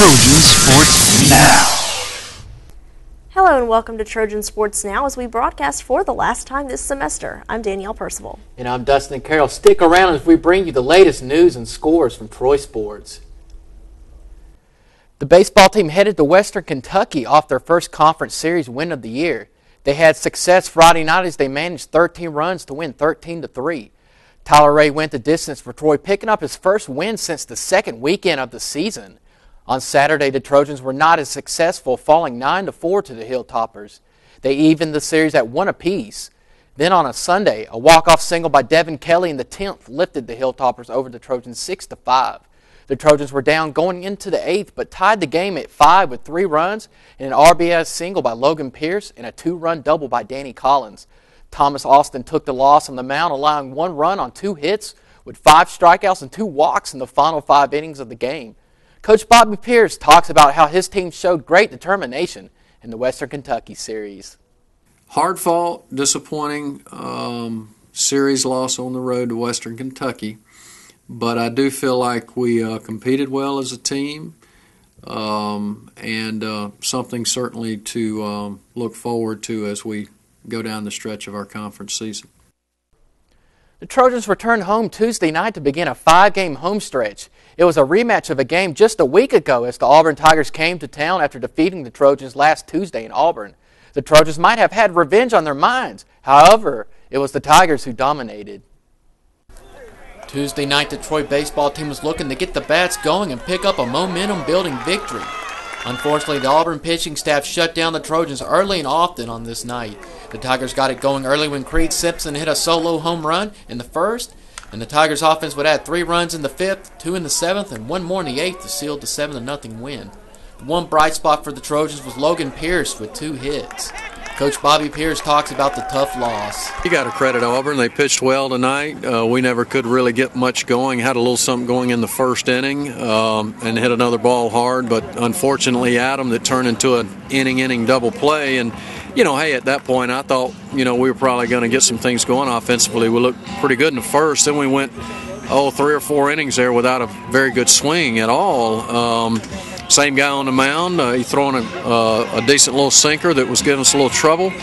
Trojan Sports Now. Hello and welcome to Trojan Sports Now as we broadcast for the last time this semester. I'm Danielle Percival. And I'm Dustin Carroll. Stick around as we bring you the latest news and scores from Troy Sports. The baseball team headed to Western Kentucky off their first conference series win of the year. They had success Friday night as they managed 13 runs to win 13-3. Tyler Ray went the distance for Troy, picking up his first win since the second weekend of the season. On Saturday, the Trojans were not as successful, falling 9-4 to the Hilltoppers. They evened the series at 1 apiece. Then on a Sunday, a walk-off single by Devin Kelly in the 10th lifted the Hilltoppers over the Trojans 6-5. The Trojans were down going into the 8th, but tied the game at 5 with 3 runs and an RBI single by Logan Pierce and a 2-run double by Danny Collins. Thomas Austin took the loss on the mound, allowing 1 run on 2 hits with 5 strikeouts and 2 walks in the final 5 innings of the game. Coach Bobby Pierce talks about how his team showed great determination in the Western Kentucky series. Hard-fought, disappointing series loss on the road to Western Kentucky, but I do feel like we competed well as a team, and something certainly to look forward to as we go down the stretch of our conference season. The Trojans returned home Tuesday night to begin a 5-game home stretch. It was a rematch of a game just a week ago as the Auburn Tigers came to town after defeating the Trojans last Tuesday in Auburn. The Trojans might have had revenge on their minds. However, it was the Tigers who dominated. Tuesday night, the Troy baseball team was looking to get the bats going and pick up a momentum-building victory. Unfortunately, the Auburn pitching staff shut down the Trojans early and often on this night. The Tigers got it going early when Creed Simpson hit a solo home run in the first, and the Tigers offense would add 3 runs in the 5th, 2 in the 7th, and 1 more in the 8th to seal the 7-0 win. The one bright spot for the Trojans was Logan Pierce with 2 hits. Coach Bobby Pierce talks about the tough loss. You got to credit Auburn. They pitched well tonight. We never could really get much going. Had a little something going in the first inning and hit another ball hard, but unfortunately Adam that turned into an inning double play. And, hey, at that point I thought, we were probably going to get some things going offensively. We looked pretty good in the first. Then we went, 3 or 4 innings there without a very good swing at all. Same guy on the mound. He throwing a decent little sinker that was giving us a little trouble.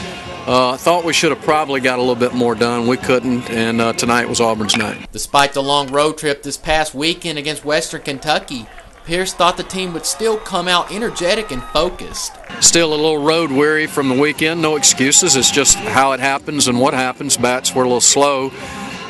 I thought we should have probably got a little bit more done. We couldn't, and tonight was Auburn's night. Despite the long road trip this past weekend against Western Kentucky, Pierce thought the team would still come out energetic and focused. Still a little road weary from the weekend. No excuses. It's just how it happens and what happens. Bats were a little slow.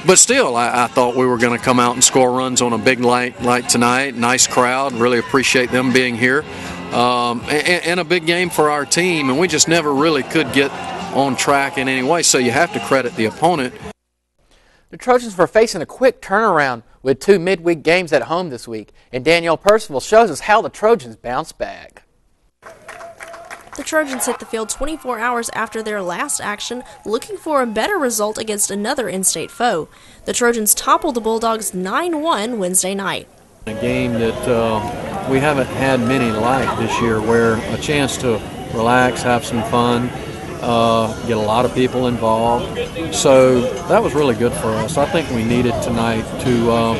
But still, I thought we were going to come out and score runs on a big night like tonight. Nice crowd. Really appreciate them being here. And a big game for our team, and we just never really could get on track in any way. So you have to credit the opponent. The Trojans were facing a quick turnaround with 2 midweek games at home this week, and Danielle Percival shows us how the Trojans bounced back. The Trojans hit the field 24 hours after their last action, looking for a better result against another in-state foe. The Trojans toppled the Bulldogs 9-1 Wednesday night. A game that we haven't had many like this year, where a chance to relax, have some fun, get a lot of people involved. So that was really good for us. I think we needed tonight to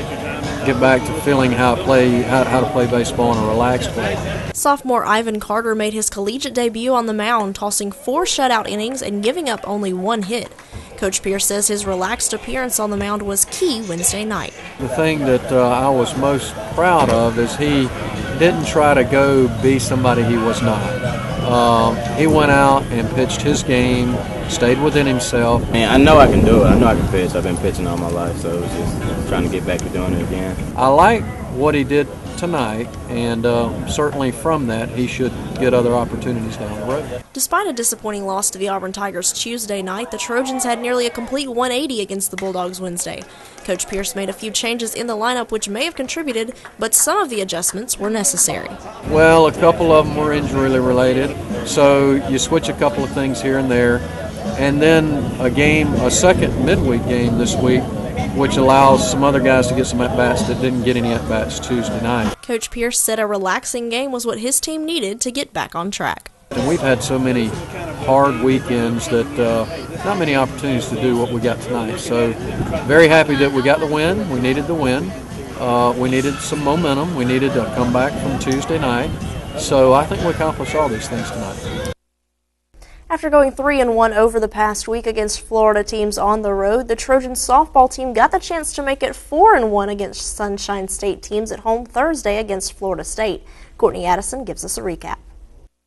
get back to feeling how to play baseball in a relaxed way. Sophomore Ivan Carter made his collegiate debut on the mound, tossing 4 shutout innings and giving up only 1 hit. Coach Pierce says his relaxed appearance on the mound was key Wednesday night. The thing that I was most proud of is he didn't try to go be somebody he was not. He went out and pitched his game, stayed within himself. Man, I know I can do it. I know I can pitch. I've been pitching all my life, so it's just trying to get back to doing it again. I like what he did tonight, and certainly from that he should get other opportunities down the road. Despite a disappointing loss to the Auburn Tigers Tuesday night, the Trojans had nearly a complete 180 against the Bulldogs Wednesday. Coach Pierce made a few changes in the lineup which may have contributed, but some of the adjustments were necessary. Well, a couple of them were injury related, so you switch a couple of things here and there, and then a second midweek game this week, which allows some other guys to get some at-bats that didn't get any at-bats Tuesday night. Coach Pierce said a relaxing game was what his team needed to get back on track. And we've had so many hard weekends that not many opportunities to do what we got tonight. So very happy that we got the win. We needed the win. We needed some momentum. We needed to come back from Tuesday night. So I think we accomplished all these things tonight. After going 3-1 over the past week against Florida teams on the road, the Trojan softball team got the chance to make it 4-1 against Sunshine State teams at home Thursday against Florida State. Courtney Addison gives us a recap.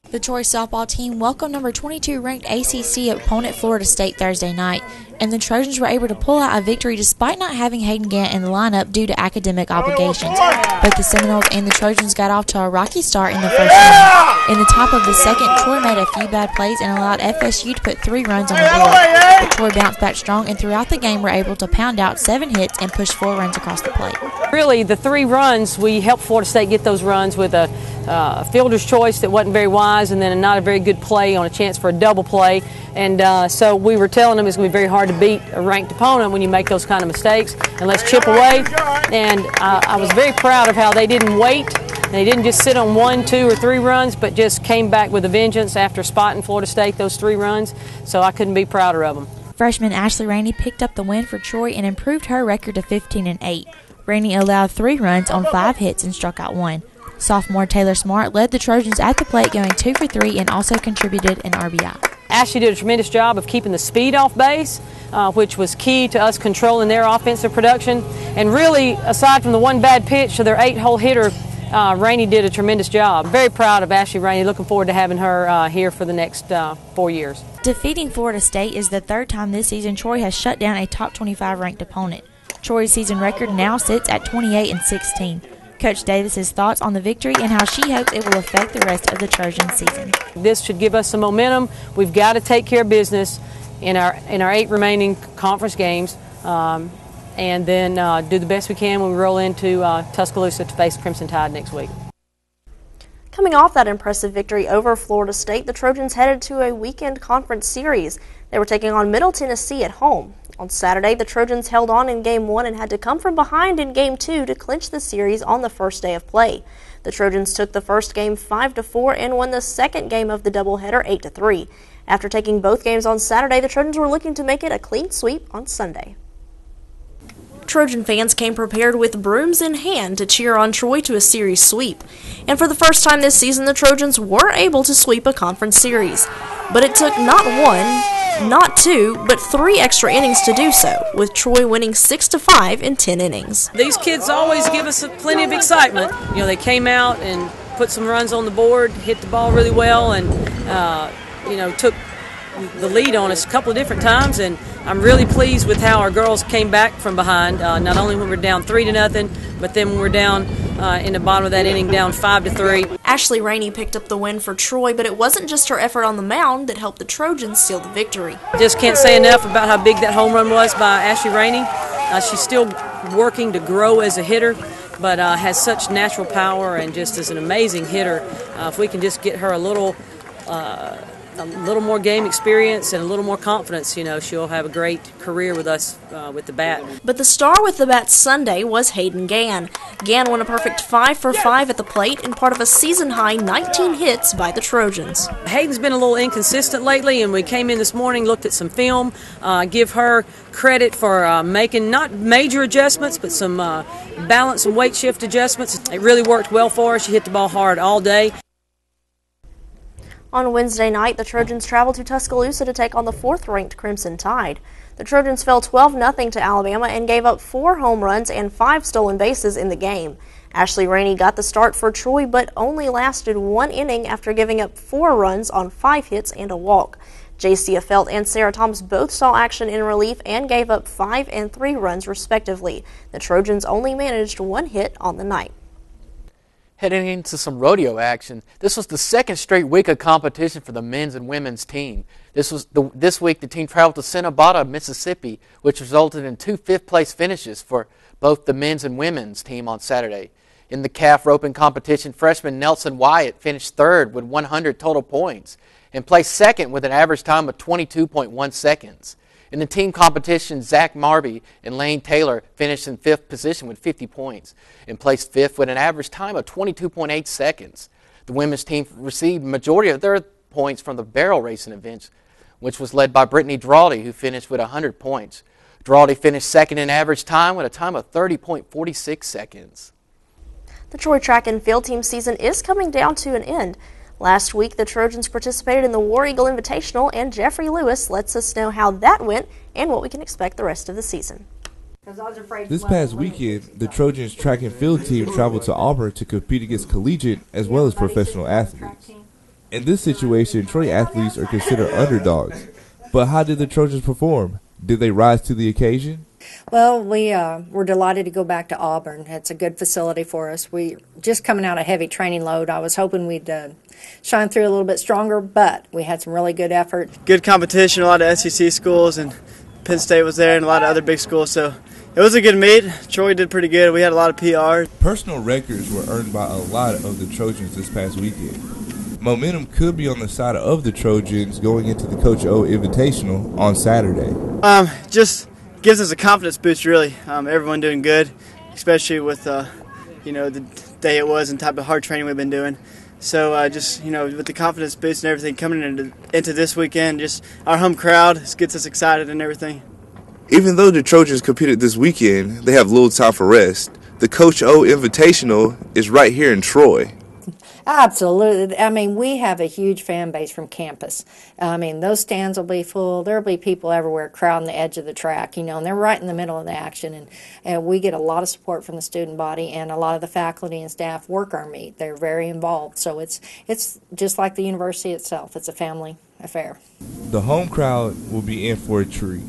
The Troy softball team welcomed number 22 ranked ACC opponent Florida State Thursday night, and the Trojans were able to pull out a victory despite not having Hayden Gant in the lineup due to academic obligations. Both the Seminoles and the Trojans got off to a rocky start in the first inning. In the top of the second, Troy made a few bad plays and allowed FSU to put 3 runs on the board. But Troy bounced back strong and throughout the game were able to pound out 7 hits and push 4 runs across the plate. Really, the 3 runs, we helped Florida State get those runs with a fielder's choice that wasn't very wise and then not a very good play on a chance for a double play. And so we were telling them it's going to be very hard to beat a ranked opponent when you make those kind of mistakes, and let's chip away. And I was very proud of how they didn't wait. They didn't just sit on 1, 2, or 3 runs, but just came back with a vengeance after spotting Florida State those 3 runs. So I couldn't be prouder of them. Freshman Ashley Rainey picked up the win for Troy and improved her record to 15-8. Rainey allowed 3 runs on 5 hits and struck out 1. Sophomore Taylor Smart led the Trojans at the plate, going 2 for 3 and also contributed an RBI. Ashley did a tremendous job of keeping the speed off base, which was key to us controlling their offensive production. And really, aside from the 1 bad pitch to their 8-hole hitter, Rainey did a tremendous job. Very proud of Ashley Rainey. Looking forward to having her here for the next 4 years. Defeating Florida State is the 3rd time this season Troy has shut down a top 25 ranked opponent. Troy's season record now sits at 28-16. Coach Davis's thoughts on the victory and how she hopes it will affect the rest of the Trojan season. This should give us some momentum. We've got to take care of business in our 8 remaining conference games, and then do the best we can when we roll into Tuscaloosa to face Crimson Tide next week. Coming off that impressive victory over Florida State, the Trojans headed to a weekend conference series. They were taking on Middle Tennessee at home. On Saturday, the Trojans held on in Game 1 and had to come from behind in Game 2 to clinch the series on the first day of play. The Trojans took the first game 5-4 and won the second game of the doubleheader 8-3. After taking both games on Saturday, the Trojans were looking to make it a clean sweep on Sunday. Trojan fans came prepared with brooms in hand to cheer on Troy to a series sweep. And for the first time this season, the Trojans were able to sweep a conference series. But it took not 1, not 2, but 3 extra innings to do so, with Troy winning 6-5 in 10 innings. These kids always give us plenty of excitement. You know, they came out and put some runs on the board, hit the ball really well, and took the lead on us a couple of different times, and I'm really pleased with how our girls came back from behind, not only when we're down 3-0, but then when we're down in the bottom of that inning down 5-3. Ashley Rainey picked up the win for Troy, but it wasn't just her effort on the mound that helped the Trojans seal the victory. Just can't say enough about how big that home run was by Ashley Rainey. She's still working to grow as a hitter, but has such natural power and just is an amazing hitter. If we can just get her a little more game experience and a little more confidence, she'll have a great career with us with the bat. But the star with the bat Sunday was Hayden Gann. Gann won a perfect 5 for 5 at the plate and part of a season-high 19 hits by the Trojans. Hayden's been a little inconsistent lately, and we came in this morning, looked at some film, give her credit for making not major adjustments, but some balance and weight shift adjustments. It really worked well for her. She hit the ball hard all day. On Wednesday night, the Trojans traveled to Tuscaloosa to take on the 4th-ranked Crimson Tide. The Trojans fell 12-0 to Alabama and gave up 4 home runs and 5 stolen bases in the game. Ashley Rainey got the start for Troy, but only lasted 1 inning after giving up 4 runs on 5 hits and a walk. J.C. Felt and Sarah Thomas both saw action in relief and gave up 5 and 3 runs respectively. The Trojans only managed 1 hit on the night. Heading into some rodeo action, this was the 2nd straight week of competition for the men's and women's team. This week the team traveled to Cinnabata, Mississippi, which resulted in 2 fifth-place finishes for both the men's and women's team on Saturday. In the calf roping competition, freshman Nelson Wyatt finished 3rd with 100 total points and placed 2nd with an average time of 22.1 seconds. In the team competition, Zach Marby and Lane Taylor finished in 5th position with 50 points and placed 5th with an average time of 22.8 seconds. The women's team received the majority of their points from the barrel racing events, which was led by Brittany Drawdy, who finished with 100 points. Giraldi finished second in average time with a time of 30.46 seconds. The Troy track and field team season is coming down to an end. Last week, the Trojans participated in the War Eagle Invitational, and Jeffrey Lewis lets us know how that went and what we can expect the rest of the season. This past weekend, the Trojans track and field team traveled to Auburn to compete against collegiate as well as professional athletes. In this situation, Troy athletes are considered underdogs. But how did the Trojans perform? Did they rise to the occasion? Well, we're delighted to go back to Auburn. It's a good facility for us. We just coming out of heavy training load. I was hoping we'd shine through a little bit stronger, but we had some really good effort. Good competition, a lot of SEC schools, and Penn State was there, and a lot of other big schools. So it was a good meet. Troy did pretty good. We had a lot of PR. Personal records were earned by a lot of the Trojans this past weekend. Momentum could be on the side of the Trojans going into the Coach O Invitational on Saturday. Just gives us a confidence boost, really. Everyone doing good, especially with the day it was and type of hard training we've been doing. So with the confidence boost and everything coming into this weekend, just our home crowd gets us excited and everything. Even though the Trojans competed this weekend, they have little time for rest. The Coach O Invitational is right here in Troy. Absolutely. I mean, we have a huge fan base from campus. I mean, those stands will be full. There'll be people everywhere crowding the edge of the track, and they're right in the middle of the action. And we get a lot of support from the student body, and a lot of the faculty and staff work our meet. They're very involved. So it's just like the university itself. It's a family affair. The home crowd will be in for a treat.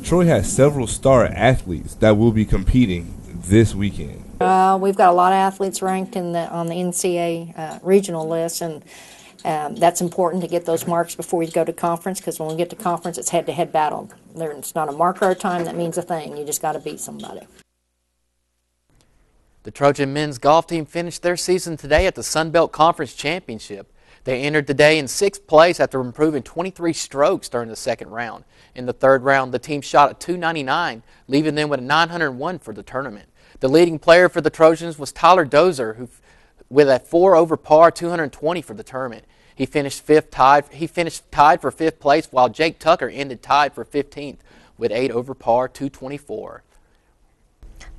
Troy has several star athletes that will be competing this weekend. We've got a lot of athletes ranked on the NCAA regional list, and that's important to get those marks before we go to conference, because when we get to conference, it's head-to-head battle. It's not a marker time that means a thing. You just got to beat somebody. The Trojan men's golf team finished their season today at the Sun Belt Conference Championship. They entered the day in 6th place after improving 23 strokes during the second round. In the third round, the team shot at 299, leaving them with a 901 for the tournament. The leading player for the Trojans was Tyler Dozer, who, with a 4 over par, 220 for the tournament. He finished tied for 5th place, while Jake Tucker ended tied for 15th with 8 over par, 224.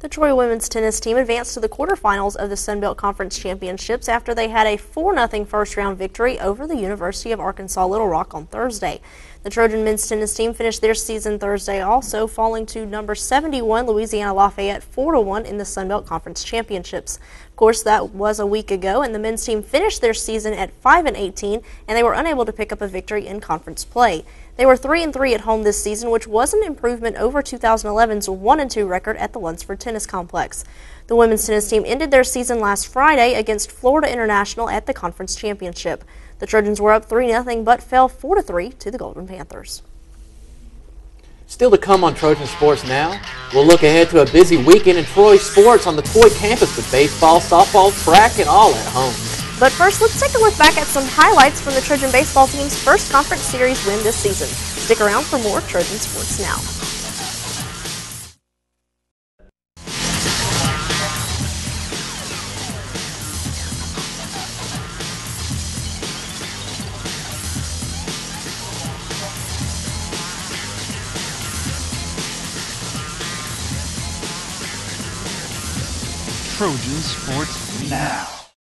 The Troy women's tennis team advanced to the quarterfinals of the Sun Belt Conference Championships after they had a 4-0 first-round victory over the University of Arkansas Little Rock on Thursday. The Trojan men's tennis team finished their season Thursday also, falling to number 71 Louisiana Lafayette 4-1 in the Sun Belt Conference Championships. Of course, that was a week ago, and the men's team finished their season at 5-18, and they were unable to pick up a victory in conference play. They were 3-3 at home this season, which was an improvement over 2011's 1-2 record at the Lunsford Tennis Complex. The women's tennis team ended their season last Friday against Florida International at the conference championship. The Trojans were up 3-0 but fell 4-3 to the Golden Panthers. Still to come on Trojan Sports Now, we'll look ahead to a busy weekend in Troy sports on the Troy campus with baseball, softball, track, and all at home. But first, let's take a look back at some highlights from the Trojan Baseball team's first conference series win this season. Stick around for more Trojan Sports Now. Trojan Sports Now.